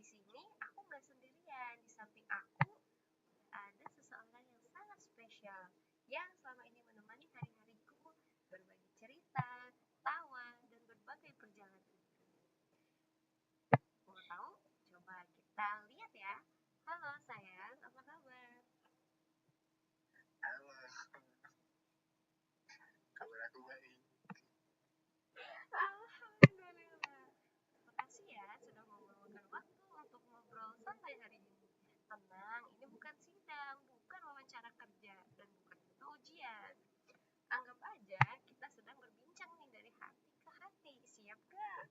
sini aku nggak sendirian. Di samping aku ada seseorang yang sangat spesial yang selama ini menemani hari-hariku, berbagi cerita, tawa, dan berbagai perjalanan. Mau tahu? Coba kita lihat ya. Halo sayang, apa kabar? Halo, kabar aku baik. Alhamdulillah. Terima kasih ya sudah meluangkan waktu untuk ngobrol santai hari ini. Tenang, ini bukan sidang, bukan wawancara kerja, dan bukan juga ujian. Anggap aja kita sedang berbincang nih dari hati ke hati. Siap gak?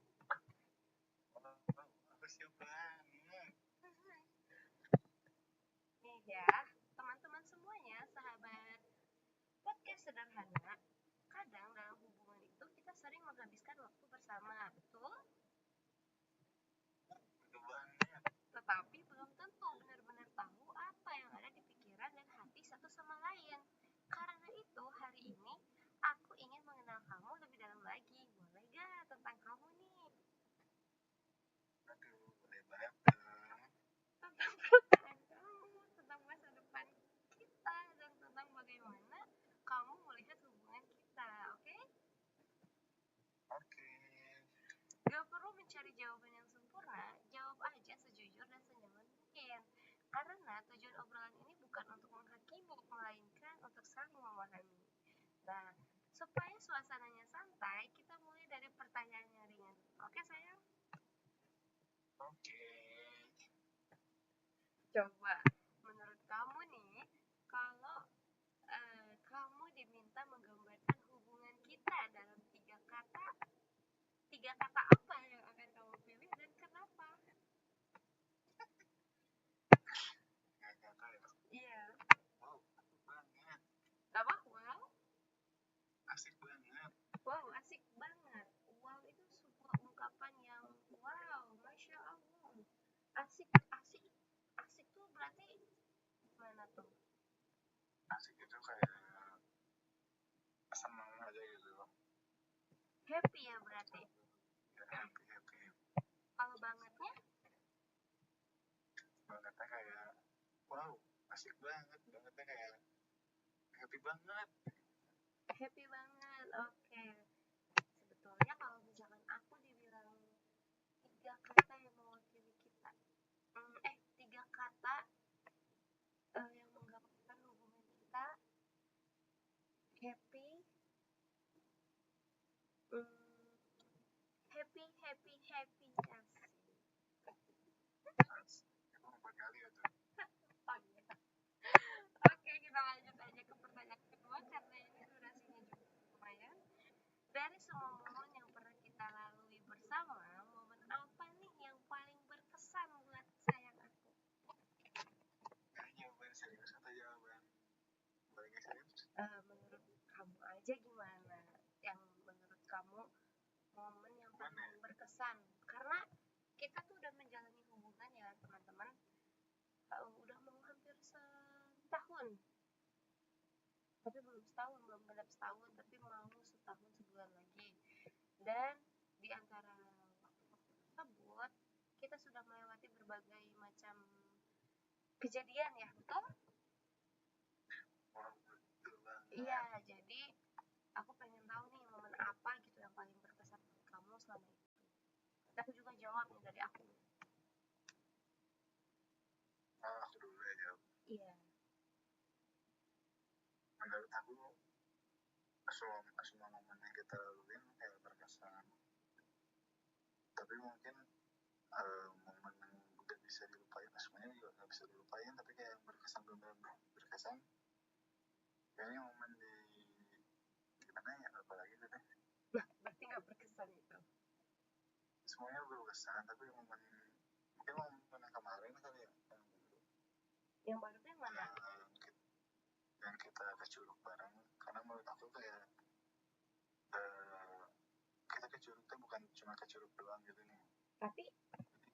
Aku siap banget. Nih ya, teman-teman semuanya, sahabat podcast sederhana. Kadang dalam hubungan itu kita sering menghabiskan waktu bersama, betul? Betul banget. Tetapi belum tentu benar-benar tahu apa yang ada di pikiran dan hati satu sama lain. Karena itu, hari ini aku ingin mengenal kamu lebih dalam lagi. Boleh gak tentang kamu nih? Aduh, boleh banget. Tentang perasaan kamu, tentang masa depan kita, dan tentang bagaimana kamu melihat hubungan kita, oke? Oke. Gak perlu mencari jawaban yang sempurna, jawab aja sejujur dan senyaman mungkin. Karena tujuan obrolan ini bukan untuk menghakimi, melainkan untuk saling memahami. Nah, supaya suasananya santai, kita mulai dari pertanyaan yang ringan. Oke sayang? Oke. Coba, menurut kamu nih, kalau kamu diminta menggambarkan hubungan kita dalam 3 kata apa yang akan kamu pilih dan kenapa? Gak kata ya. Iya. Wow, asik banget. Apa? Wow? Asik banget. Wow, asik banget. Wow itu sebuah ungkapan yang wow, masya Allah. Asik, asik, asik tuh berarti gimana tuh? Asik itu kayak senang aja gitu. Happy ya berarti. Ya, happy. Kalau bangetnya? Bangetnya kayak wow, asik banget. Bangetnya kayak happy banget. Happy banget. Oke. Sebetulnya kalau misalkan aku dibilang 3 kata yang mewakili kita, 3 kata yang menggambarkan hubungan kita, happy, happy, yes. Itu 4 kali ya tuh. Oh iya. Oke, kita lanjut aja ke pertanyaan kedua karena ini durasinya juga lumayan. Dari semua momen yang pernah kita lalui bersama, momen apa nih yang paling berkesan buat sayang aku? Ini jawaban serius atau jawaban paling serius? Menurut kamu aja gimana? Yang menurut kamu momen yang paling berkesan? Karena kita tuh udah menjalani hubungan ya teman-teman, udah mau hampir setahun. Tapi belum setahun, belum genap setahun, tapi mau setahun sebulan lagi. Dan di antara waktu-waktu tersebut, kita sudah melewati berbagai macam kejadian ya, betul? Wow, betul banget. Iya, jadi aku pengen tahu nih momen apa gitu yang paling berkesan buat kamu selama itu. Aku juga jawab nih dari aku. Aku dulu ya jawab. Iya. Menurut aku semua momen yang kita laluin kayak berkesan, tapi mungkin momen yang gak bisa dilupain, semuanya juga gak bisa dilupain, tapi kayak yang berkesan, bener-bener berkesan kayaknya momen di gimana ya, apalagi tuh deh. Nah, berarti gak berkesan itu? Semuanya berkesan, tapi momen mungkin momen yang kemarin kali ya, yang baru tuh yang mana? yang kita ke Curug bareng, karena menurut aku kayak kita ke Curug tuh bukan cuma ke Curug doang gitu nih, Tapi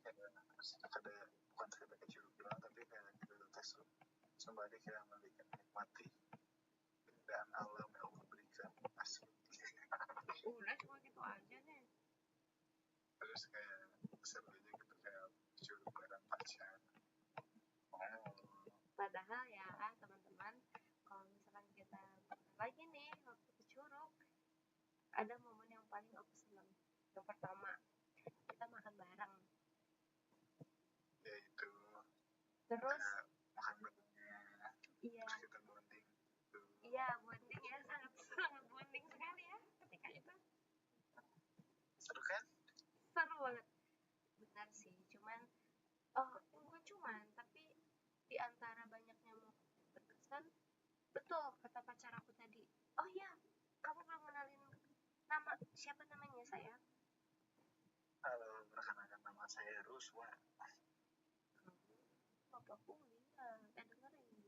kayak ada bukan sekedar ke Curug doang, tapi kayak kita tes sembari kayak menikmati dan alam yang Allah berikan. Asik. udah cuma gitu aja nih. Terus kayak seru aja gitu, kayak Curug bareng Padahal ya teman-teman, kalau misalkan kita lagi nih waktu ke Curug, ada momen yang paling aku senang. Yang pertama, kita makan bareng. Ya itu Terus makan barengnya, iya, terus kita bonding gitu. iya bonding ya, sangat bonding sekali ya ketika itu. Seru kan? Seru banget. Benar sih, cuman bukan cuman, tapi di antara banyaknya momen yang berkesan, betul kata pacar aku tadi. Oh iya, kamu belum kenalin siapa namanya sayang? Kalau perkenalkan, nama saya Ruswa. Bapakku bilang, dengerin.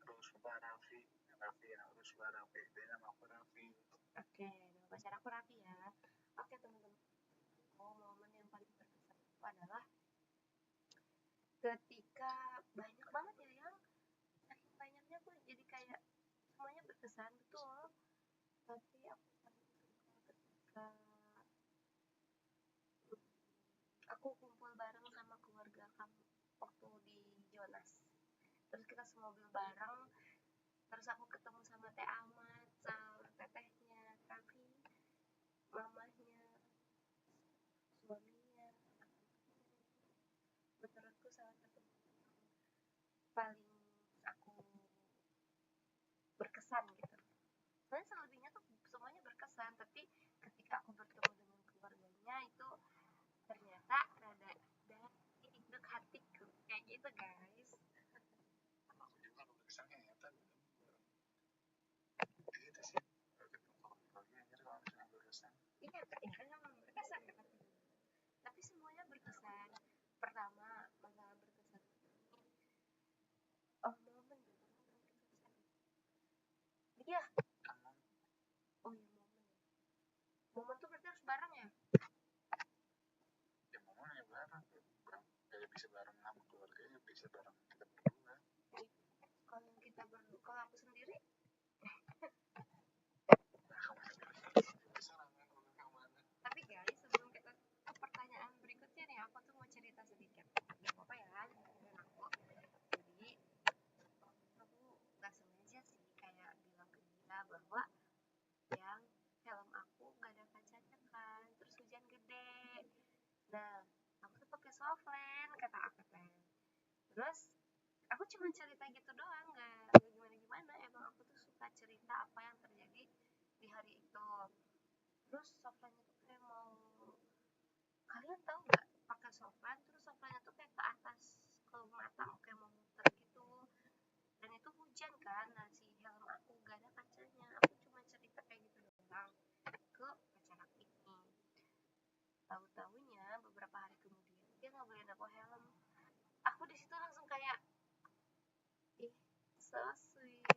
Ruswa Raffi ya, Ruswa Raffi, dia nama aku Raffi. Oke, nama pacar aku Raffi ya. Oke teman-teman, momen yang paling berkesan itu adalah ketika banyak banget ya yang saking banyaknya aku jadi kayak semuanya berkesan betul. Tapi aku paling suka ketika aku kumpul bareng sama keluarga kamu waktu di Jonas. Terus kita semobil bareng, terus aku ketemu sama Teh Ahmad, sama tetehnya Raffi, mamahnya, suaminya. Menurutku salah satu paling aku berkesan gitu. Sebenarnya selebihnya tuh semuanya berkesan, tapi ketika aku bertemu dengan keluarganya itu ternyata rada deg hatiku kayak gitu guys. Aku juga berkesannya nyata gitu sih. Kalau ketemu keluarga anjir, kalau misalnya berkesan. Iya kan memang berkesan kan, tapi semuanya berkesan. Pertama masalah berkesan momen berkesan. Iya, oh iya momen tuh berarti harus bareng ya. Ya momennya bareng, kayak bisa bareng sama keluarga, ya bisa bareng kita berdua. Kalau kita berdua, kalau aku sendiri tapi guys, sebelum kita ke pertanyaan berikutnya nih, aku tuh mau cerita sedikit. Gak apa-apa ya, dengerin aku. Jadi aku gak sengaja sih kayak bilang ke dia bahwa yang helm aku gak ada kacanya kan, terus hujan gede. Nah, aku tuh pakai softland kata aku teh. Terus aku cuma cerita gitu doang, gak gimana-gimana. Emang aku tuh suka cerita apa yang terjadi di hari itu. Terus softlandnya tuh kayak mau, kalian tahu nggak pakai softland terus softlandnya tuh kayak ke atas ke mata kayak mau muter gitu, dan itu hujan kan. Nah si helm aku gak ada kacanya, aku cuma cerita kayak gitu doang ke pacar aku ini. Tahu-taunya beberapa hari kemudian dia ngebeliin aku helm. Aku di situ langsung kayak ih, so sweet.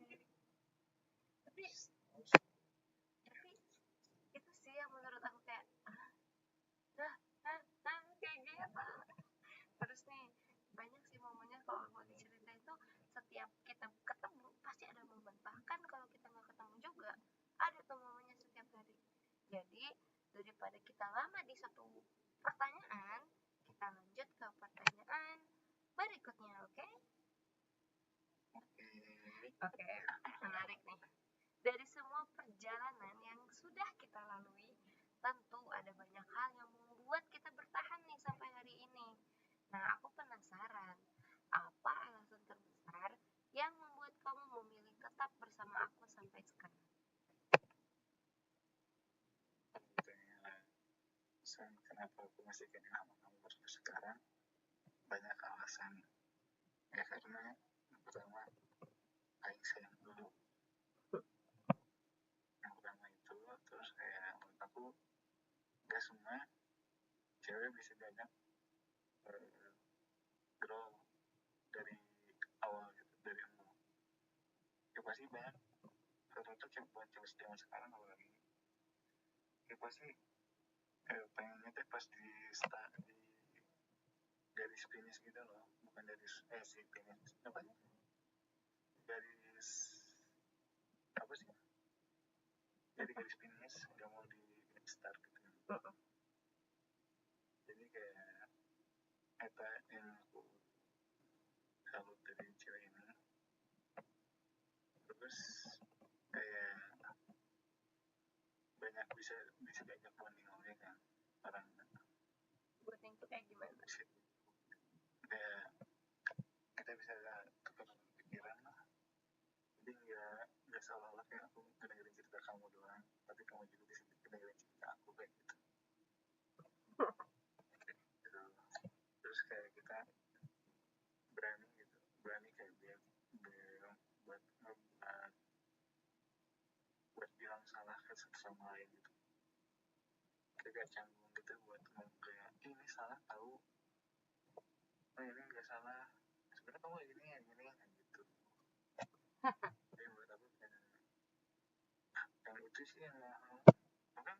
tapi itu sih yang menurut aku kayak kayak gitu. Terus nih banyak sih momennya, kalau mau diceritain tuh setiap kita ketemu pasti ada momen, bahkan kalau kita nggak ketemu juga ada tuh momennya setiap hari. Jadi daripada kita lama di satu pertanyaan, kita lanjut ke pertanyaan berikutnya. Oke, menarik nih. Dari semua perjalanan yang sudah kita lalui, tentu ada banyak hal yang membuat kita bertahan nih sampai hari ini. Nah, aku penasaran, apa alasan terbesar yang membuat kamu memilih tetap bersama aku sampai sekarang? Kenapa aku masih kenal sama kamu sampai sekarang? Banyak alasan. Ya karena yang pertama, aing sayang dulu. Yang pertama itu, terus kayak menurut aku gak semua cewek bisa diajak grow dari awal gitu, dari nol. Ya pasti banyak, ternyata buat cewek zaman sekarang apalagi, ya pasti pengennya tuh pas di start di garis finish gitu loh, bukan dari si finish apa nih, garis apa sih, dari garis finish gak mau di start gitu. Jadi kayak eta yang aku salut terus kayak banyak bisa diajak bonding lagi kan orang. Bonding tuh kayak gimana? Kayak kita bisa tukar pikiran lah. Jadi nggak seolah-olah kayak aku dengerin cerita kamu doang, tapi kamu juga bisa dengerin cerita aku kayak gitu. Terus kayak kita berani kayak buat bilang salah ke satu sama lain gitu. Kita gak canggung gitu buat ngomong kayak ini salah tahu, oh ini nggak salah, sebenarnya kamu gini gitu. Jadi buat aku kayak yang itu sih yang kan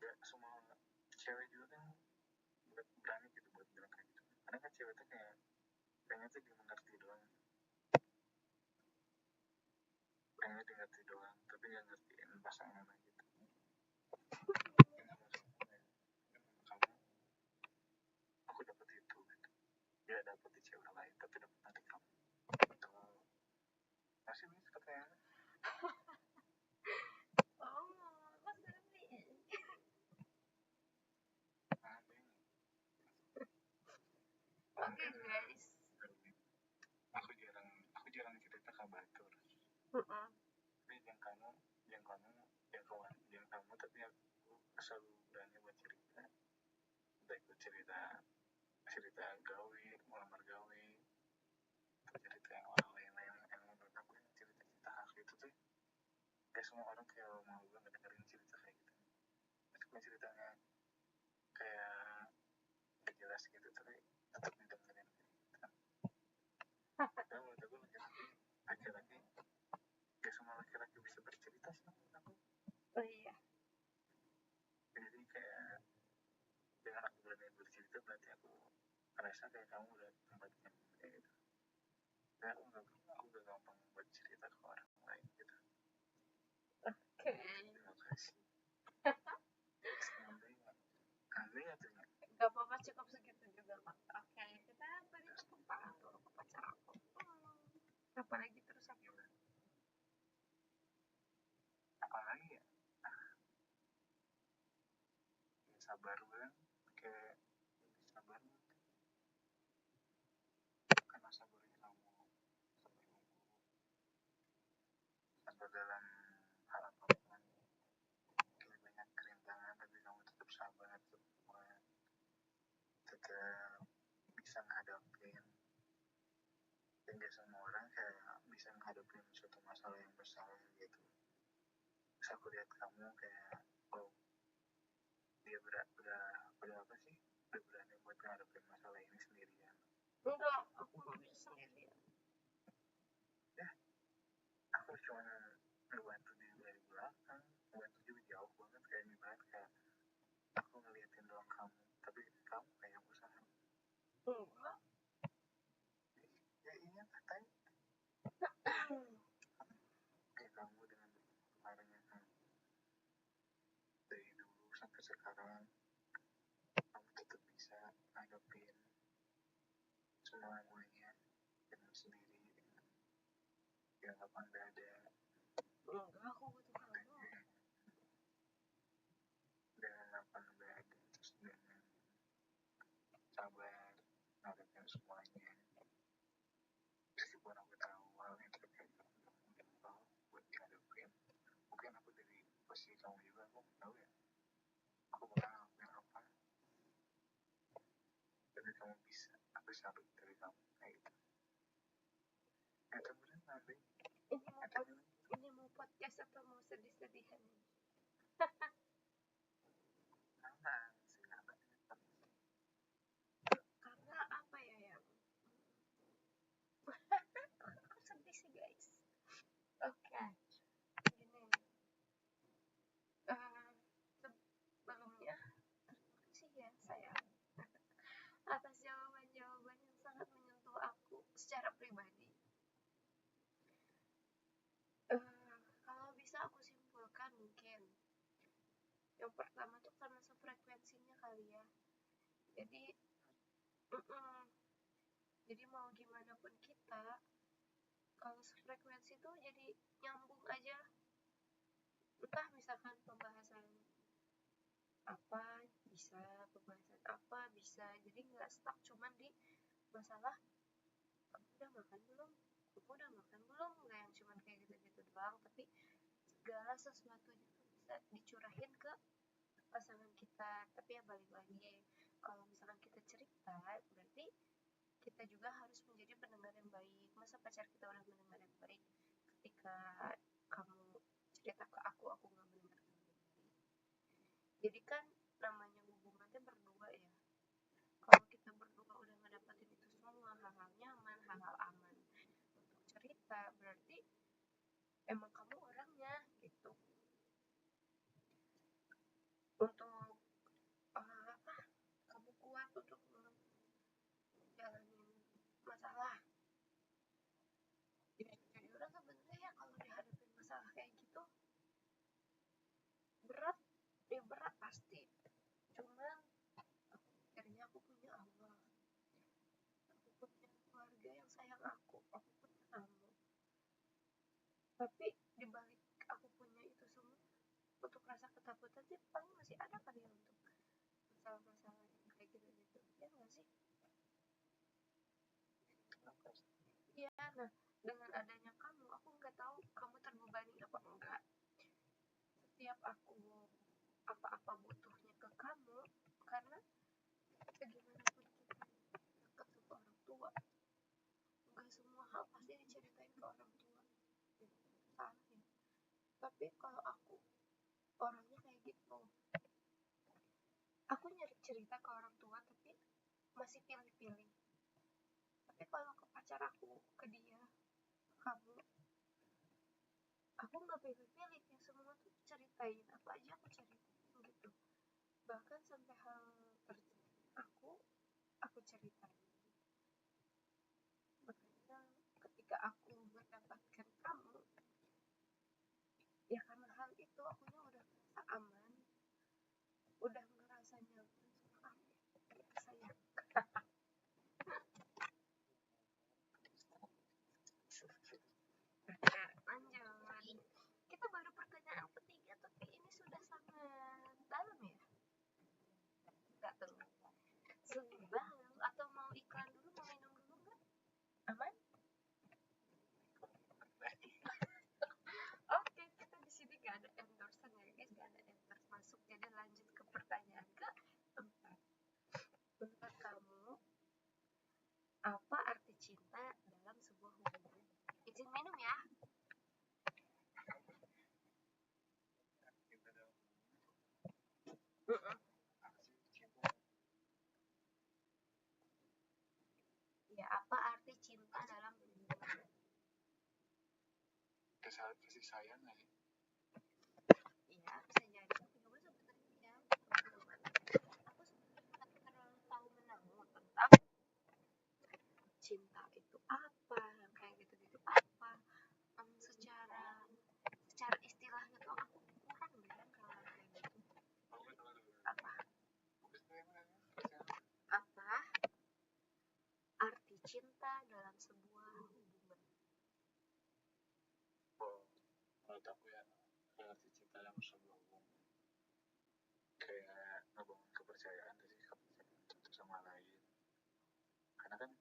gak semua cewek juga kan berani gitu buat bilang kayak gitu. Karena kan cewek tuh kayak pengen tuh dimengerti doang, tapi gak ngertiin pasangan gitu. Kamu aku dapet itu gitu. Ya dapet di cewek lain tapi dapet dari kamu gitu. Masih bisa katanya. Oke guys, aku jarang cerita ke Batur. Tapi yang kamu tapi aku selalu berani buat cerita. Entah itu cerita gawe, melamar gawe, atau cerita yang orang lain yang menurut aku cerita hak itu tuh kayak semua orang kayak mau gue ngedengerin cerita kayak gitu. Meskipun ceritanya kayak gak jelas gitu tapi tetap didengerin gitu. Karena menurut aku laki-laki gak semua laki-laki bisa bercerita sih menurut aku. Oh iya. Jadi kayak dengan aku berani bercerita berarti aku merasa kayak kamu udah tempatnya kayak gitu. Dan aku gak gampang buat cerita ke orang lain gitu. Oke. Terima kasih. Aneh ya tuh. Gak apa-apa, cukup segitu juga kok. Oke, kita tadi cukup paham dulu ke pacar aku. Apalagi terus aku apalagi ya sabar banget kayak sabar karena sabarnya kamu sabar dalam hal apapun kayak banyak kerintangan tapi kamu tetap sabar tetap bisa menghadapin. Dan gak semua orang kayak bisa menghadapin suatu masalah yang besar gitu. Terus aku lihat kamu kayak oh dia udah apa sih udah berani buat menghadapin masalah ini sendirian. enggak, aku gak bisa sendirian. Ya aku cuma ngebantu dia dari belakang, ngebantu juga jauh banget kayak gimana kayak aku ngeliatin doang kamu tapi kamu kayak usaha. Enggak. Ya iya katanya kayak kamu dengan kemarinnya kamu dari dulu sampai sekarang kamu tetap bisa ngadepin semuanya dengan sendiri dengan lapang dada. Enggak, aku butuh kamu. Dengan lapang dada terus dengan sabar ngadepin semuanya. Meskipun aku tahu hal yang terkait kamu gak mudah buat dihadapin. Mungkin aku dari posisi kamu juga aku tahu ya aku bakal ngelakuin apa, tapi kamu bisa, aku salut dari kamu kayak gitu. Kemudian nanti Ini mau podcast atau mau sedih-sedihan? Karena apa ya yang aku sedih sih guys. Oke, gini. Sebelumnya terima kasih ya sayang atas jawaban-jawaban yang sangat menyentuh aku secara pribadi. Kalau bisa aku simpulkan mungkin yang pertama tuh karena sefrekuensinya kali ya. Jadi mau gimana pun kita, kalau sefrekuensi tuh jadi nyambung aja, entah misalkan pembahasan apa bisa, pembahasan apa bisa, jadi nggak stuck cuman di masalah kamu udah makan belum, nggak yang cuman kayak gitu-gitu doang, tapi segala sesuatunya tuh bisa dicurahin ke pasangan kita. Tapi ya balik lagi, kalau misalkan kita cerita berarti kita juga harus menjadi pendengar yang baik. Masa pacar kita udah mendengar yang baik ketika kamu cerita ke aku nggak mendengar yang baik? Jadi kan namanya hubungannya berdua ya, kalau kita berdua udah ngedapetin itu semua, hal-hal nyaman, hal-hal aman untuk cerita, berarti emang kamu orangnya gitu. Untuk kamu kuat untuk jalanin masalah. Jujur-jujuran sebenarnya ya, kalau dihadapin masalah kayak gitu berat, ya berat pasti. Cuman aku pikirnya aku punya Allah, aku punya keluarga yang sayang aku punya kamu. Tapi dibalik aku punya itu semua, untuk rasa ketakutan sih paling masih ada kali ya, untuk masalah-masalah yang kayak gitu-gitu, ya nggak sih? Iya, nah dengan adanya kamu, aku nggak tahu kamu terbebani apa enggak. Setiap aku apa-apa butuhnya ke kamu, karena segimanapun kita dekat sama orang tua, nggak semua hal pasti diceritain ke orang tua. Salahnya. Tapi kalau aku orangnya kayak gitu, aku nyari cerita ke orang tua tapi masih pilih-pilih. Tapi kalau ke pacar aku, ke dia, kamu, aku nggak pilih-pilih, yang semua tuh ceritain, apa aja aku ceritain gitu. Bahkan sampai hal terjadi aku ceritain. Makanya ketika aku mendapatkan kamu, ya karena hal itu akunya udah merasa aman, udah ngerasa nyaman sama kamu, sayang. Lanjut, kita baru pertanyaan ketiga tapi ini sudah sangat dalam ya. Enggak tuh, seimbang atau mau iklan dulu, mau minum dulu nggak? Aman? Oke, kita di sini nggak ada endorse ya guys, nggak ada endorse masuk, jadi lanjut ke pertanyaan keempat. Menurut kamu, apa arti cinta dalam sebuah hubungan? Izin minum ya. Ya, apa arti cinta dalam hubungan? Kasih sayang nggak sih? Iya, bisa jadi, tapi juga sebenarnya teman-teman, aku sebenarnya nggak terlalu tahu menahu tentang cinta itu apa, yang kayak gitu-gitu apa. Secara istilahnya tuh aku kurang deh kalau kayak gitu. Apa arti cinta dalam sebuah hubungan? Menurut aku ya, arti cinta dalam sebuah hubungan kayak ngebangun kepercayaan sih, kepercayaan satu sama lain. Karena kan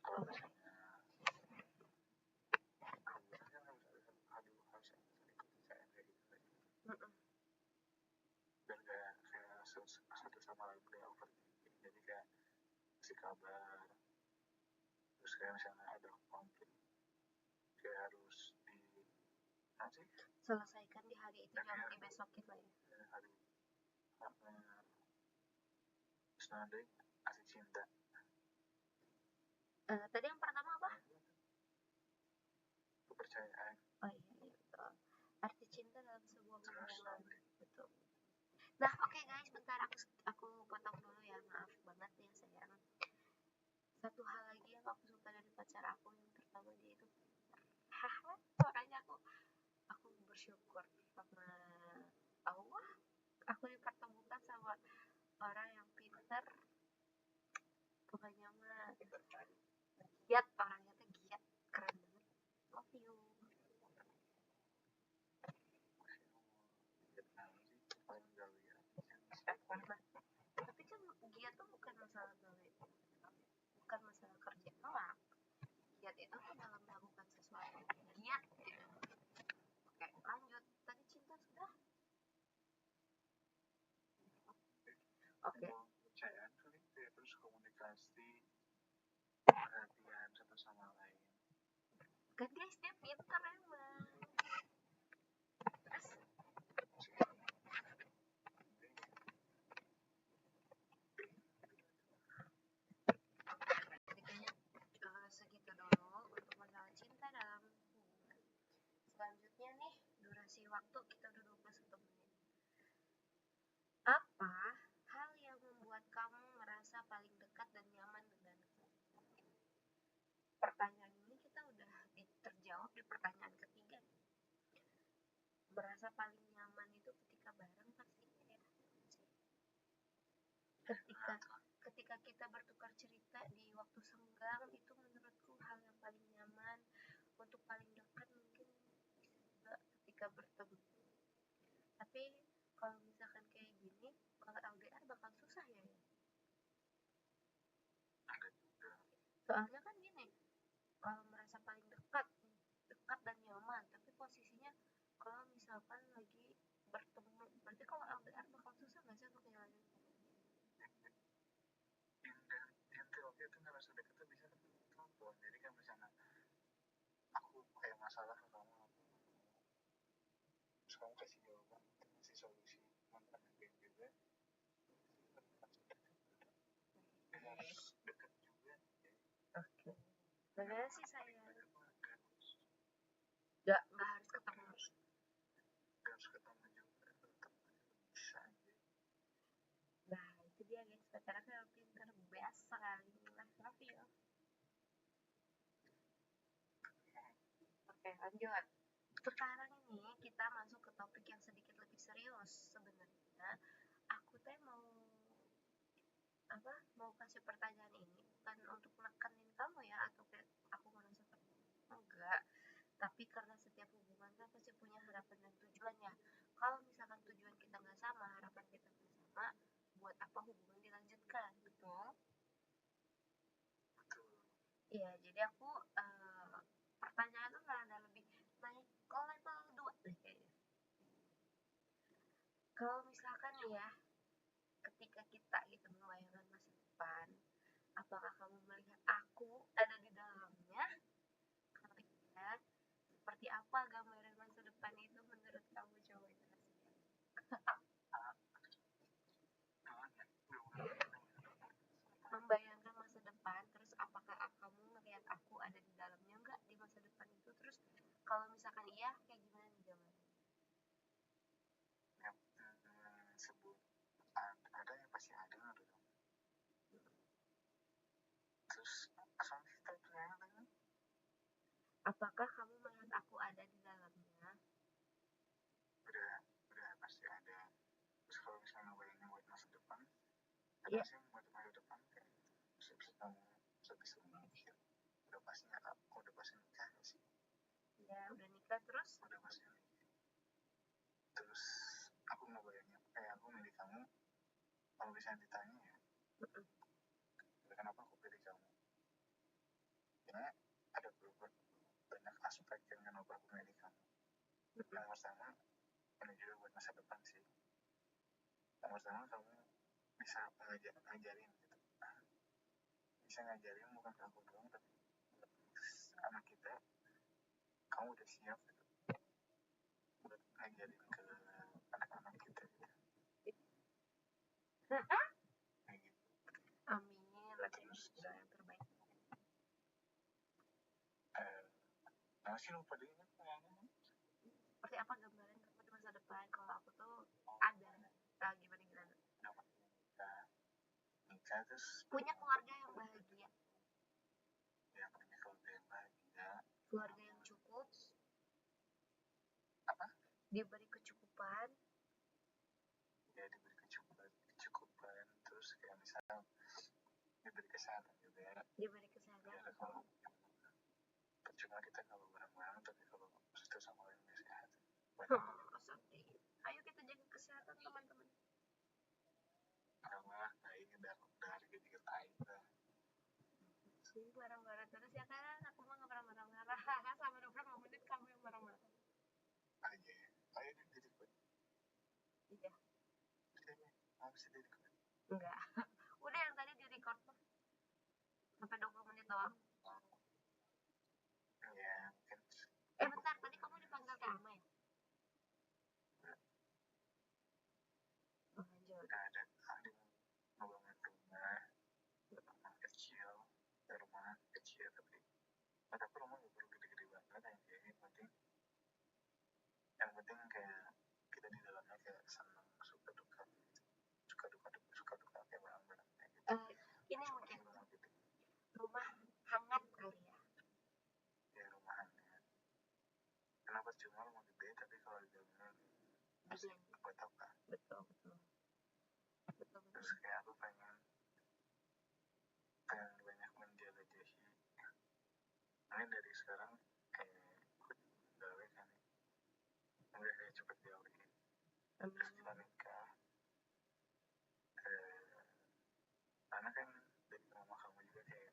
kalau misalnya hubungan kan harus ada kepercayaan kayak gitu kan. Dan kayak satu sama lain kayak overthinking, jadi kayak kasih kabar, terus kayak misalnya ada konflik kayak harus selesaikan di hari itu, jangan dibesokin lagi. Hari terus nanti kasih cinta. Tadi yang pertama apa? Kepercayaan. Oh iya, betul. Arti cinta dalam sebuah hubungan, betul. Nah, oke guys, bentar aku potong dulu ya, maaf banget ya sayang. Satu hal lagi yang aku suka dari pacar aku, yang pertama dia itu makanya aku bersyukur sama Allah, aku dipertemukan sama orang yang pintar, pokoknya mah giat, orangnya tuh giat, keren banget. itu tuh dalam melakukan sesuatu giat gitu. Oke, lanjut. Tadi cinta sudah. Oke. Kepercayaan kali ya, terus komunikasi, perhatian satu sama lain. Kan guys, dia pintar emang. Terus kayaknya segitu dulu untuk masalah cinta dalam hubungan. Selanjutnya nih, durasi waktu kita udah 21 menit. Apa hal yang membuat kamu merasa paling dekat dan nyaman dengan pertanyaan ini kita udah terjawab di pertanyaan ketiga. Merasa paling nyaman itu ketika bareng pastinya ya. Ketika kita bertukar cerita di waktu senggang itu menurutku hal yang paling nyaman. Untuk paling dekat mungkin bisa juga ketika bertemu. Tapi kalau misalkan kayak gini, kalau LDR bakal susah ya. Soalnya kan gini, kalau merasa paling dekat dan nyaman, tapi posisinya kalau misalkan lagi bertemu, berarti kalau LDR bakal susah nggak sih untuk ngejalanin? Yang oke itu ngerasa deket tuh bisa telepon. Jadi kan misalnya aku kayak masalah ke kamu, terus kamu kasih jawaban, kasih solusi, mantan yang juga harus deket juga. Oke. Sebenarnya sih saya nggak harus ketemu. Harus ketemu juga, tetap bisa aja. Nah itu dia guys, pacaran kan pintar best sekali lah, love you. Oke, lanjut. Sekarang ini kita masuk ke topik yang sedikit lebih serius. Sebenarnya aku teh mau kasih pertanyaan ini bukan untuk menekenin kamu ya, atau kayak aku merasa enggak, tapi karena setiap hubungan kan pasti punya harapan dan tujuan ya. Kalau misalkan tujuan kita nggak sama, harapan kita nggak sama, buat apa hubungan dilanjutkan, betul? Iya, jadi aku pertanyaan tuh ada lebih naik ke level 2 deh kayaknya. Kalau misalkan ya, ketika kita gitu membayangkan masa depan, apakah kamu melihat aku ada di dalamnya? Kalau iya, seperti apa gambaran masa depan itu menurut kamu? Coba jelaskan. Membayangkan masa depan, terus apakah kamu melihat aku ada di dalamnya nggak di masa depan itu? Terus kalau misalkan iya, kayak gimana nih gambarannya? Sebut ada yang pasti ada dong. Terus asal kita pertanyaan, apakah kamu melihat aku ada di dalamnya? Udah pasti ada. Terus kalau misalnya bayangin buat masa depan, Iya. pasti buat masa depan kayak bisa kamu sebisa mungkin udah pasti nikah sih. Ya udah nikah, terus udah pasti nikah. Terus aku mau bayangin kayak aku milih kamu, kalau bisa ditanya ya, kenapa aku pilih kamu? Karena ada beberapa banyak aspek yang kenapa aku milih kamu. Yang pertama, ini juga buat masa depan sih. Yang pertama, kamu bisa ngajarin gitu. Bisa ngajarin bukan ke aku doang, tapi anak kita, kamu udah siap gitu buat ngajarin ke anak-anak kita gitu. Kayak gitu. Amin, terus doa yang terbaik. Masih lupa deh pertanyaannya. Seperti apa gambaran kamu di masa depan kalau aku tuh ada? Nah, gimana? Nikah terus punya keluarga yang bahagia. Ya, punya keluarga yang bahagia. Keluarga yang cukup. Apa? Diberi kecukupan. Ya, diberi kecukupan. Terus kayak misal diberi kesehatan juga. Diberi kesehatan. Ya, kalau percuma kita kalau bareng-bareng, tapi kalau satu sama lain sehat. Ayo kita jaga kesehatan teman-teman. Karena ini udah harga dikit aja. Sih bareng-bareng terus ya kan, aku mah nggak pernah ya? Mau bisa di record? Enggak. Udah yang tadi di record tuh sampai 20 menit doang. Ya mungkin. Bentar, tadi kamu dipanggil ke Ama ya? Lanjut. Nah, ada adik ngebangun rumah kecil, rumah kecil tapi rumah nggak perlu gede-gede banget aja. Yang penting kayak kita di dalamnya kayak senang, suka duka kayak barang-barang kayak gitu. Ini mungkin rumah hangat kali ya? Ya rumah hangat. Kenapa cuma rumah gede tapi kalau di dalamnya pasti buat apa? Betul. Terus kayak aku pengen banyak menjelajahi. Mungkin dari sekarang kayak gawe kan, udah kayak cepet gawe. Terus kita nikah. Karena kan dari mama kamu juga kayak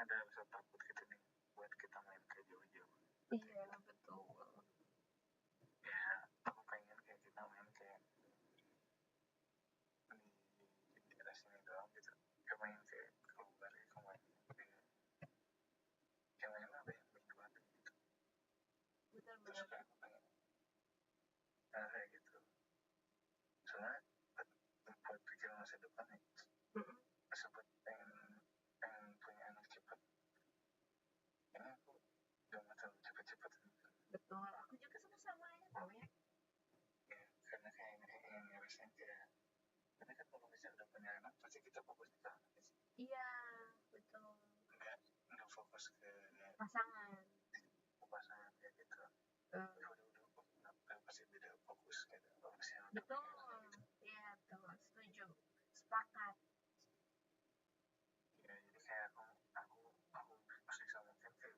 ada rasa takut gitu nih buat kita main ke jauh-jauh. Iya betul. Ya aku pengen kayak kita main kayak di daerah sini doang gitu. Kayak main kayak keluar ya kemarin kayak main apa ya, mingguan gitu. Terus kayak aku pengen kayak gitu. Soalnya buat pikir masa depan ya, sempat pengen punya anak cepat. Ini aku gak mau terlalu cepet-cepet. Betul, aku juga sama ya tau ya. Ya karena kayak ngerasain kayak karena kan kalau misalnya udah punya anak pasti kita fokus ke anak. Iya betul. Nggak fokus ke pasangan kayak gitu. Udah pasti beda fokus gitu. Betul. Iya betul, setuju, sepakat. Ya jadi kayak aku pasti sama mungkin kayak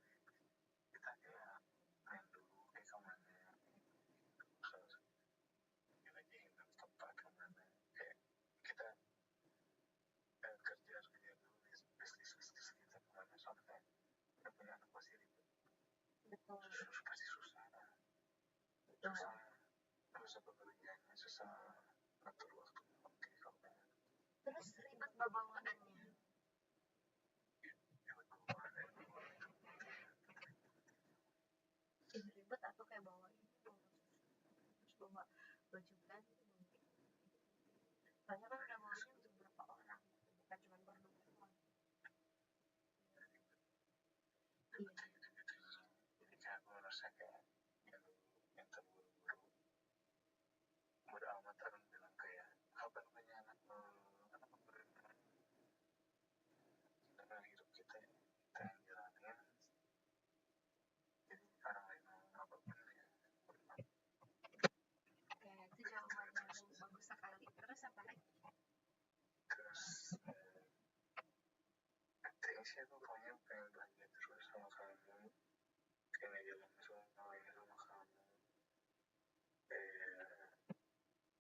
kita kayak main dulu kayak kemana terus ngelajain tempat kemana kayak kita kerja dulu bisnis kita kemana soalnya udah punya anak pasti ribet. Betul. Pasti susah. Betul. Susah bekerjanya, susah ngatur waktu. Terus ribet bawaannya. Ribet atau kayak bawa ini terus bawa baju ganti. Soalnya kan udah bawanya untuk berapa orang, bukan cuma berdua doang. Iya. Jadi kayak aku ngerasa kayak yang terburu-buru udah amat orang bilang kayak kapan punya anak dengan hidup kita yang jalanin. Jadi orang lain ngomong apapun ya Kayak itu jawabannya bagus sekali. Terus apa lagi? terus kayaknya sih aku pokoknya pengen belajar terus sama kamu kayak ngejalanin semuanya sama kamu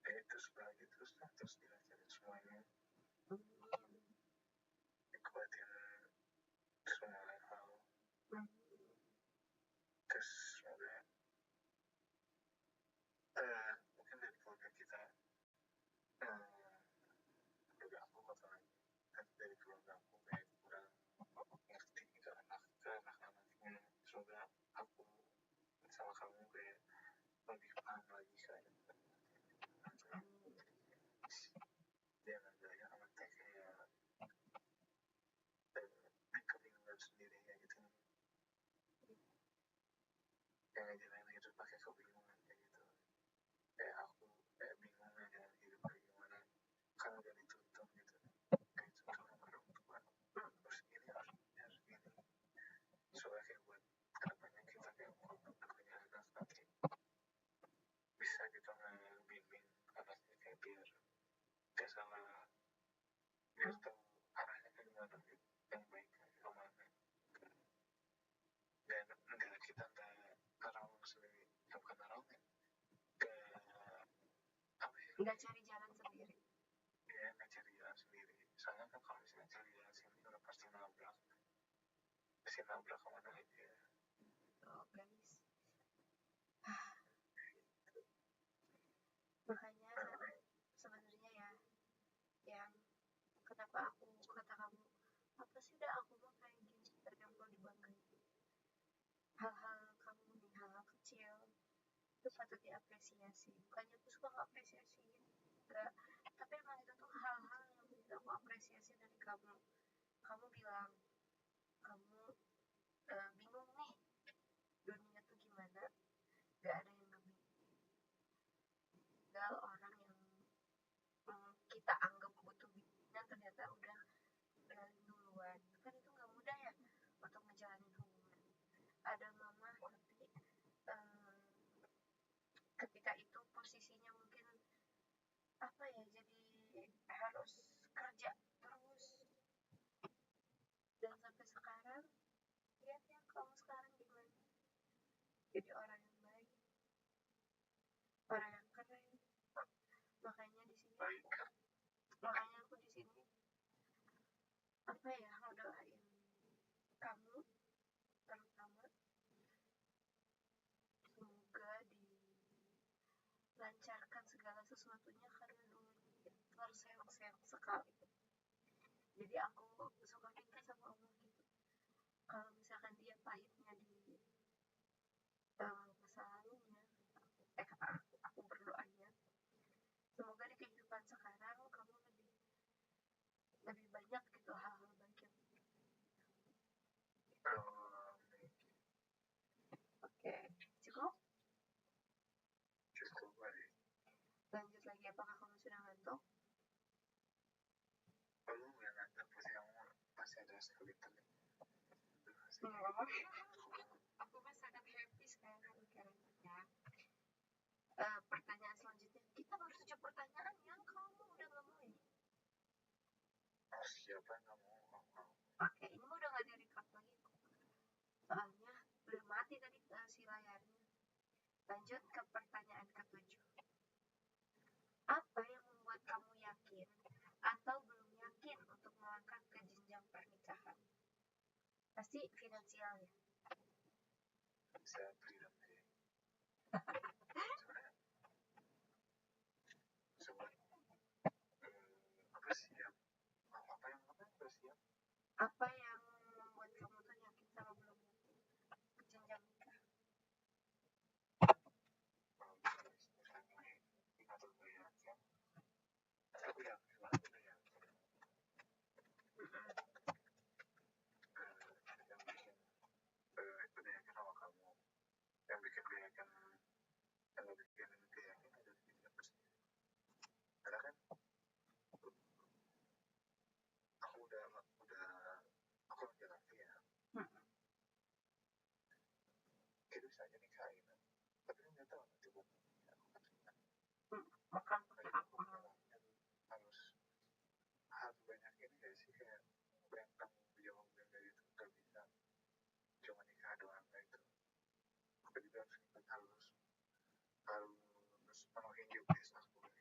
terus belajar terus dilancarin semuanya dikuatin semua hal terus semoga mungkin dari keluarga kita keluarga aku bakal dari keluarga aku kayak kurang ngerti ke anak-anak ini. Semoga aku sama kamu kayak lebih paham lagi kayak jangan gaya anaknya kayak kebingungan sendiri kayak gitu yang ngejalanin hidup pakai kebingungan kayak gitu kayak aku kayak bingung ngejalanin hidup kayak gimana kamu udah dituntut gitu dituntut sama orang tua terus ini harus gini soalnya kayak buat kedepannya kita kayak mau punya anak nanti bisa kita ngebimbing anaknya kayak biar gak salah biar tahu arahnya ke gimana yang baik kemana dan enggak kita nggak tarawang sendiri bukan tarawang ya nggak cari jalan sendiri ya nggak cari jalan sendiri soalnya kan kalau misalnya cari jalan sendiri udah pasti nabrak kemana aja. Oh guys, makanya hal-hal kamu nih, hal-hal kecil itu patut diapresiasi. Bukannya aku suka ngapresiasiin, enggak, tapi emang itu tuh hal-hal yang bisa aku apresiasi dari kamu. Kamu bilang kamu bingung nih dunia tuh gimana, gak ada yang tinggal orang yang kita anggap butuh bimbingan ternyata udah duluan. Kan itu nggak mudah ya untuk menjalani hubungan. Ada mama tapi ketika itu posisinya mungkin apa ya, jadi harus kerja terus, dan sampai sekarang lihat ya kamu sekarang gimana, jadi orang yang baik, orang yang keren. Makanya di sini makanya aku di sini apa ya, ngedoain kamu terutama, semoga dilancarkan segala sesuatunya karena dulunya terseok-seok sekali. Jadi aku suka minta sama Allah gitu, kalau misalkan dia pahitnya di masa lalunya, aku berdoanya semoga di kehidupan sekarang kamu lebih banyak gitu hal-hal baik yang oke, cukup lanjut lagi. Apakah kamu sudah ngantuk? Kamu yang ngantuk masih ada sekeliter. Aku mah sangat happy sekarang karena pertanyaan selanjutnya kita baru 7 pertanyaan yang kamu udah nggak mau ini. Siapa yang nggak mau? Oke, ini udah nggak direkam lagi soalnya udah mati tadi si layarnya. Lanjut ke pertanyaan ke-7. Apa yang membuat kamu yakin atau belum yakin untuk melangkah ke jenjang pernikahan? Pasti finansial ya. Bisa freedom deh. Apa yang membuat kamu tuh yakin sama belum yakin ke jenjang nikah? Yang bikin gue yakin, yang bikin gue yakin ada tiga pasti. Karena kan aku udah aku laki-laki ya. Kita bisa aja nikahin, tapi nggak tahu nanti buat Makan harus banyak ini gak sih, kayak yang tanggung jawab dari itu nggak bisa cuma nikah doang kayak itu. Aku juga harus penuhin jobdesk aku.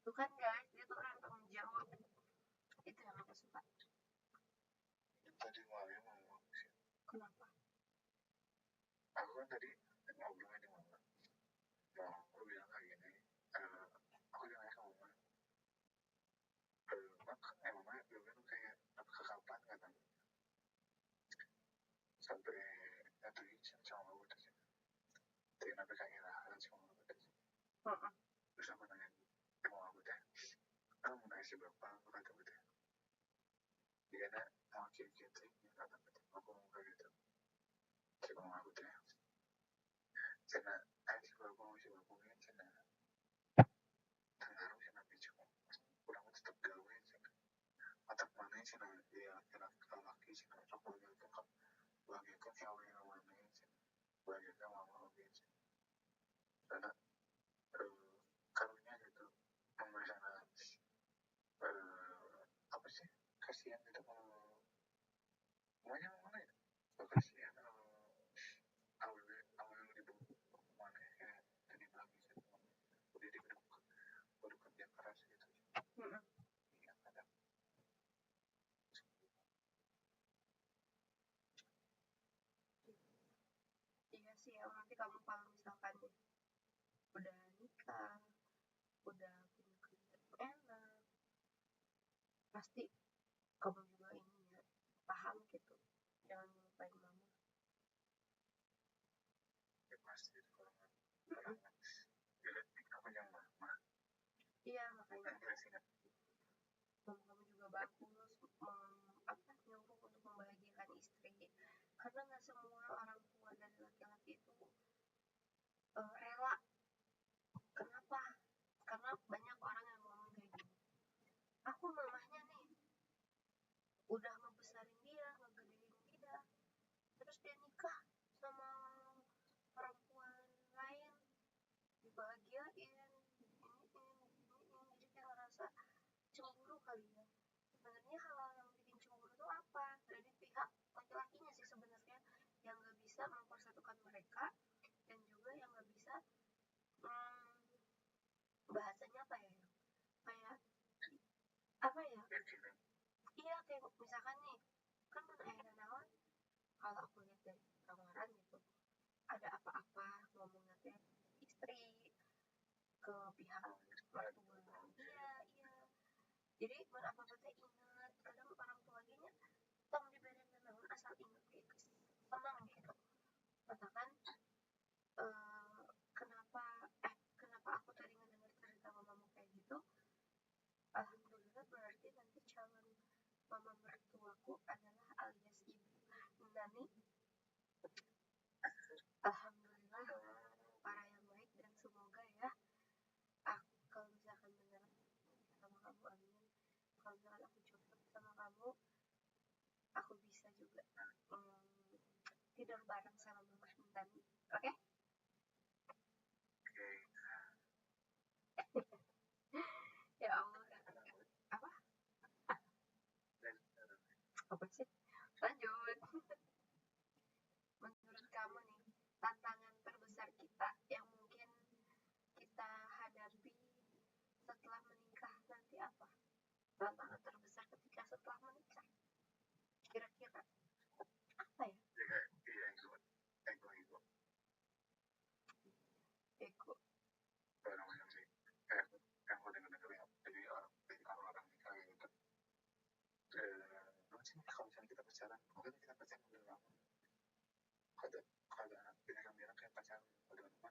Itu kan guys, dia tuh orang tanggung jawab. Itu yang aku suka. Tadi malam mau ngomong sih. Kenapa? Aku kan tadi ngobrolnya di mama. Nah, aku bilang kayak gini. Aku bilang ke mama. Mama bilang kayak apa kapan katanya. Sampai jatuh izin sama aku tuh. Tapi kenapa kayak rahalan sih mama aku tuh. Terus aku nanya mau aku teh. Aku mau nanya si bapak aku kata aku teh. Dia nak mau kiri-kiri kata aku mau kayak gitu. Si mama aku teh. Karena si bapak mau si bapak ini karena terharu sih nabi cuma kurang tetap gawe sih. Otak mana sih nah dia laki sih nah aku bagikan kawin mana sih bagikan mama oke sih. Karena karunya gitu memberikan apa sih kasihan gitu kalau semuanya mana ya kasihan awal dibawa mana kayak tadi bilang gitu udah di baru kerja keras gitu. Iya kadang iya sih ya, nanti kamu kalau misalkan udah nikah, udah punya kerjaan enak, pasti kamu juga ini ya paham gitu, jangan lupain mama. pasti itu kalau orang aku yang mama Iya, makanya singkat kamu juga bagus nyuruh untuk membahagiakan istri, karena nggak semua orang tua dari laki-laki itu rela. Kenapa? Karena banyak orang yang ngomong kayak gini, aku mamahnya nih udah ngebesarin dia, ngegedein dia, terus dia nikah sama perempuan lain, dibahagiain ini, jadi kayak ngerasa cemburu kali ya. Sebenarnya hal yang bikin cemburu itu apa? Dari pihak laki-lakinya sih sebenarnya, yang nggak bisa mempersatukan mereka, dan juga yang nggak bisa bahasanya apa ya, kayak apa ya, iya kayak misalkan nih kan naon kalau aku lihat dari tawaran gitu, ada apa-apa ngomongnya teh istri ke pihak mertua. Iya, jadi mun apa-apa teh inget, kadang orang tuanya tong diberen naon asal inget gitu, senang gitu. Katakan kenapa aku tadi ngedenger cerita mamamu kayak gitu, alhamdulillah berarti nanti calon mama mertuaku adalah alias ibu Nani. Alhamdulillah para yang baik, dan semoga ya kalau misalkan beneran sama kamu, amin. Kalau misalkan aku jodoh sama kamu, aku bisa juga tidur bareng sama mama Nani, oke? Ya Allah, apa sih? Lanjut. Menurut kamu nih, tantangan terbesar kita yang mungkin kita hadapi setelah menikah nanti apa? Tantangan terbesar ketika setelah menikah, kira-kira apa ya? Ego. Kan udah dengar dari orang nikah gitu. Kalau misalnya kita pacaran, mungkin kita pacaran udah lama. Kada bilang kayak pacaran udah lama.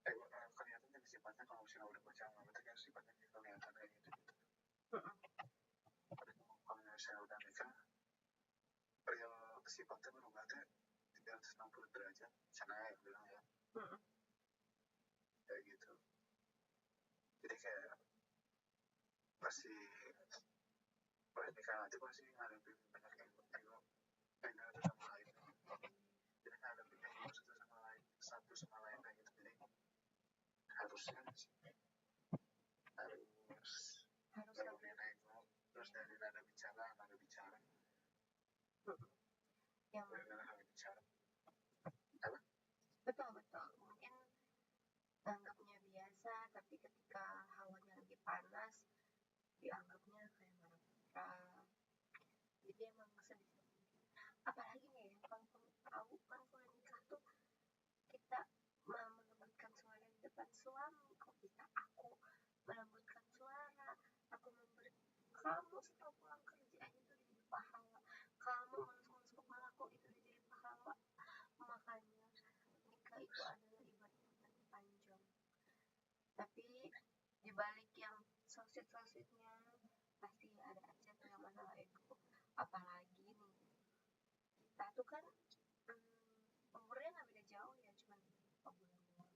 Kelihatan dari sifatnya kalau misalnya udah pacaran lama itu kan sifatnya kelihatan kayak gitu. Kalau misalnya udah nikah, real sifatnya berubah tuh 360 derajat. Sana ya bilang ya. Kayak gitu. Jadi kayak pasti nikah nanti pasti ngadepin banyak ego itu sama lain. Jadi ngadepin ego satu sama lain kayak gitu. Jadi harusnya nurunin ego, terus dari nada bicara yang bicara betul mungkin anggapnya biasa, tapi ketika hawanya lagi panas dianggapnya kayak marah-marah. Jadi emang sedih. Apalagi nih ya, kalau kamu tahu kan kalau nikah tuh kita melembutkan suara di depan suami, kok bisa aku melembutkan suara, aku memberi kamu setelah pulang kerja aja tuh jadi pahala, kamu ngelus-ngelus kepalaku itu jadi pahala. Makanya nikah itu adalah ibadah yang panjang, tapi dibalik yang sosit-sositnya pasti ada aja tuh yang masalah ego. Apalagi nih kita tuh kan umurnya nggak beda jauh ya, cuma beberapa bulan doang,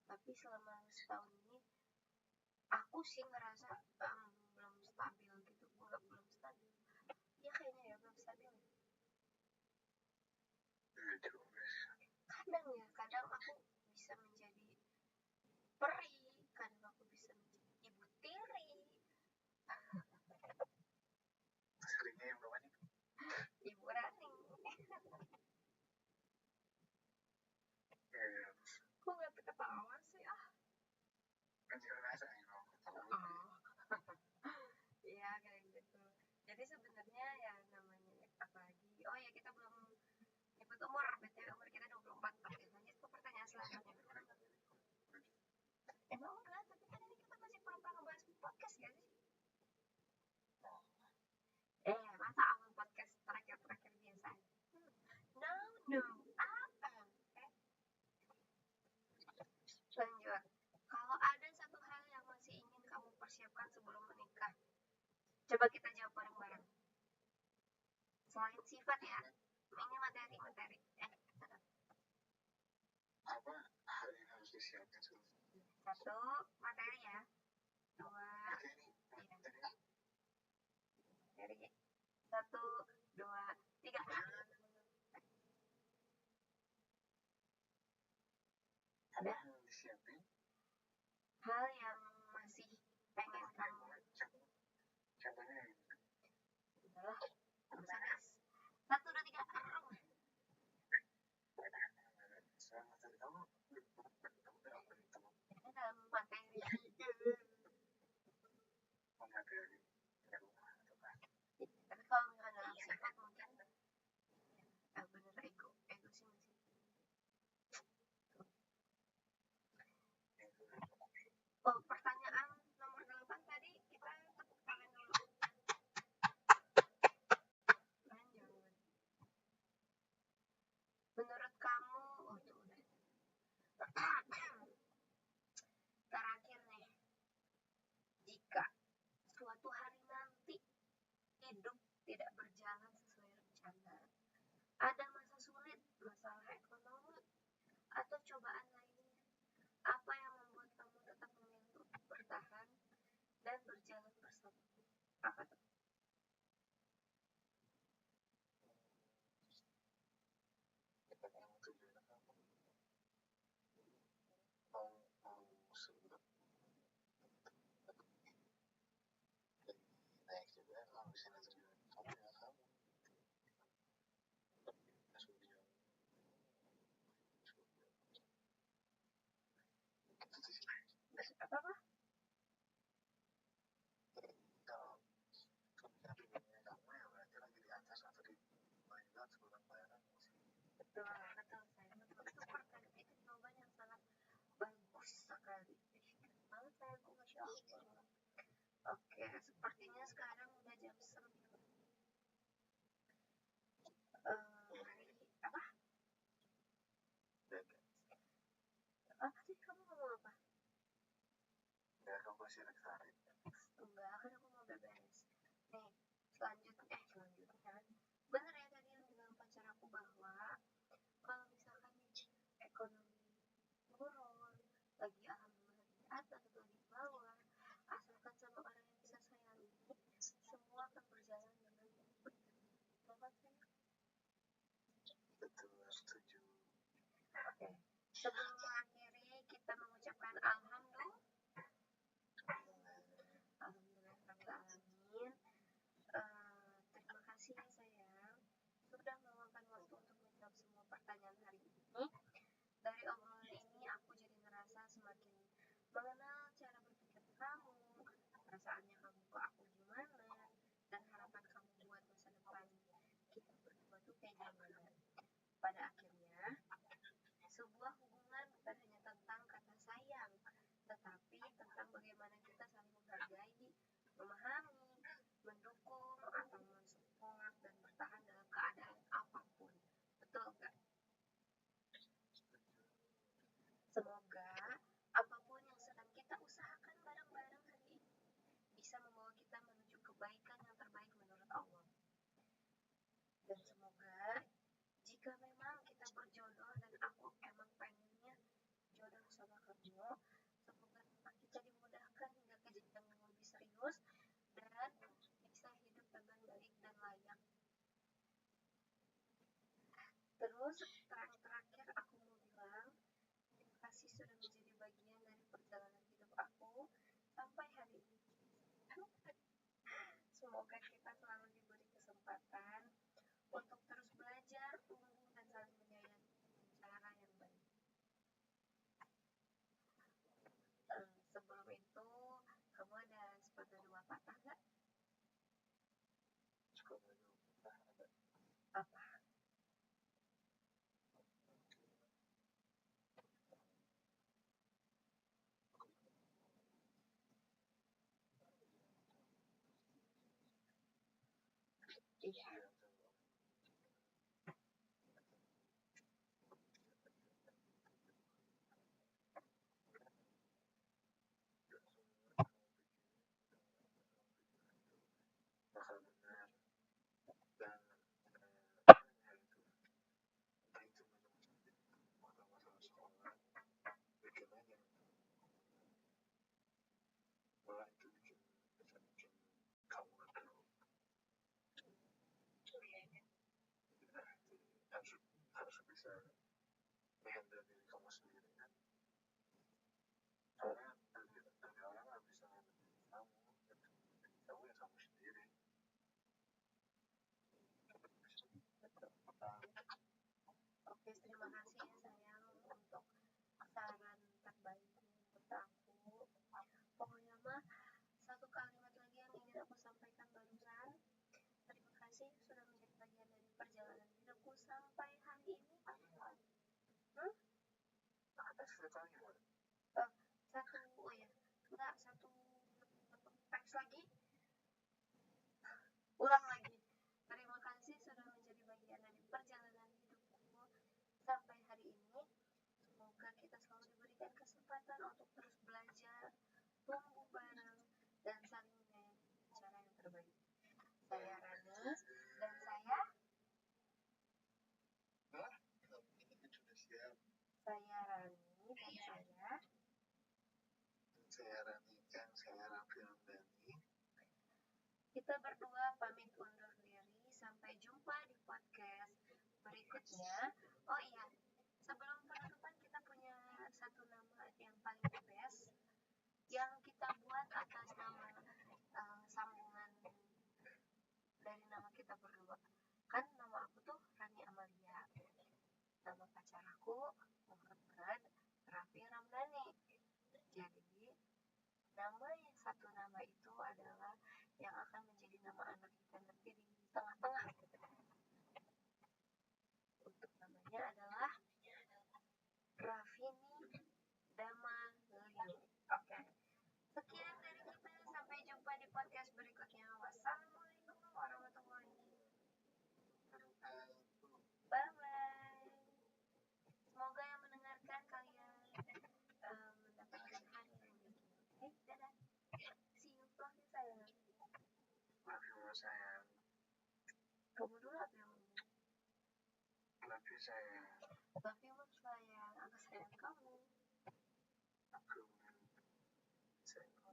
tapi selama setahun ini aku sih ngerasa belum stabil gitu. Belum stabil ya, kayaknya ya belum stabil ya. Kadang aku bisa menjadi peri, kadang aku bisa menjadi ibu tiri. seringnya yang berapa nih? Ibu Rani. Kok nggak ketawa sih Kan juga rasa iya kayak gitu. Jadi sebenarnya ya namanya apalagi, oh ya kita belum nyebut umur, btw umur kita 24. Oke, lanjut ke pertanyaan selanjutnya. Emang enggak, tapi kan ini kita masih pura-pura ngebahas podcast gak sih? Masa awal podcast terakhir biasa aja? No, apa? lakukan sebelum menikah? Coba kita jawab bareng-bareng. Selain sifat ya, ini materi. Apa hal yang harus disiapkan sebelum? Satu, materi ya. Dua, materi. Satu, dua, tiga. Ada yang disiapin? Hal yang masih pengen kamu. Contohnya Adalah satu, dua, tiga. selama tadi kamu Ini dalam materi. materi rumah atau apa? Tapi kalau misalnya dalam sifat mungkin bener ego sih masih. Oh, pertanyaan nomor 8 tadi kita tepuk tangan dulu. Lanjut. Menurut kamu, itu udah. Terakhir nih, jika suatu hari nanti hidup tidak berjalan sesuai rencana, ada masa sulit, masalah ekonomi, atau cobaan lainnya, apa yang membuat kamu tetap memilih untuk bertahan dan berjalan bersama? Apa tuh? Kita yang tujuan apa? Mau sebelum naik juga habisin tujuan kamu ya kamu. Apa? Betul, sayang. Itu pertanyaan, itu jawaban yang sangat bagus sekali. Banget sayangku, Masya Allah. Oke, sepertinya sekarang udah jam 9. Apa? Apa sih, kamu ngomong apa? Ya, kamu masih tertarik. Enggak, kan aku mau beberes. Nih, selanjutnya. Bener ya tadi yang bilang pacar aku bahwa kalau misalkan ekonomi turun, lagi alhamdulillah di atas atau di bawah, asalkan sama orang yang bisa sayangi, semua akan berjalan dengan baik. Bapak saya. Betul, setuju. Oke. Sebelum mengakhiri, kita mengucapkan alhamdulillah. Alhamdulillahirrahmanirrahim. Terima kasih ya sayang, sudah meluangkan waktu untuk menjawab semua pertanyaan hari ini. Dari obrolan ini aku jadi ngerasa semakin mengenal cara berpikir kamu, perasaannya kamu ke aku gimana, dan harapan kamu buat masa depan kita berdua tuh kayak gimana. Pada akhirnya, sebuah hubungan bukan hanya tentang kata sayang, tetapi tentang bagaimana kita saling menghargai, memahami, mendukung, atau mensupport dan bertahan dalam keadaan apapun. Betul nggak? Semoga apapun yang sedang kita usahakan bareng-bareng hari ini bisa membawa kita menuju kebaikan yang terbaik menurut Allah. Dan semoga jika memang kita berjodoh dan aku emang pengennya jodoh sama kamu, semoga tempat kita dimudahkan hingga ke jenjang yang lebih serius dan bisa hidup dengan baik dan layak. Terus terakhir aku mau bilang terima kasih sudah menjadi bagian dari perjalanan hidup aku sampai hari ini. Semoga kita selalu diberi kesempatan untuk terus belajar, tumbuh, dan saling menyayangi dengan cara yang baik. Sebelum itu, kamu ada sepatah dua patah nggak? Apa? Iya. podcast. Terima kasih ya sayang untuk saran terbaiknya buat aku. Pokoknya mah satu kalimat lagi yang ingin aku sampaikan barusan. Terima kasih sudah menjadi bagian dari perjalanan hidupku sampai hari ini. Teks lagi. Ulang lagi. Terima kasih sudah menjadi bagian dari perjalanan hidupku sampai hari ini. Semoga kita selalu diberikan kesempatan untuk terus belajar, tumbuh bareng, dan saling menyayangi dengan cara yang terbaik. Saya Rani dan saya. Saya Rani dan saya. Saya Rani dan saya Raffi Ramdhani. Kita berdua pamit undur diri. Sampai jumpa di podcast berikutnya. Oh iya, sebelum penutupan kita punya satu nama yang paling the best yang kita buat atas nama sambungan dari nama kita berdua. Kan nama aku tuh Rani Amalia, nama pacar aku Muhammad Raffi Ramdhani. Jadi nama yang satu nama itu adalah yang akan menjadi nama anak kita nanti di tengah-tengah. Untuk namanya adalah Raffini Damalin. Oke. Sekian dari kita. Sampai jumpa di podcast berikutnya. Wassalamualaikum warahmatullahi wabarakatuh. Bye bye. Semoga yang mendengarkan kalian mendapatkan hari yang baik. Dadah. See you. Love you sayang. Love you sayang. Kamu dulu apa yang ngomong? Love you sayang. Love you sayang. Aku sayang kamu. Aku sayang.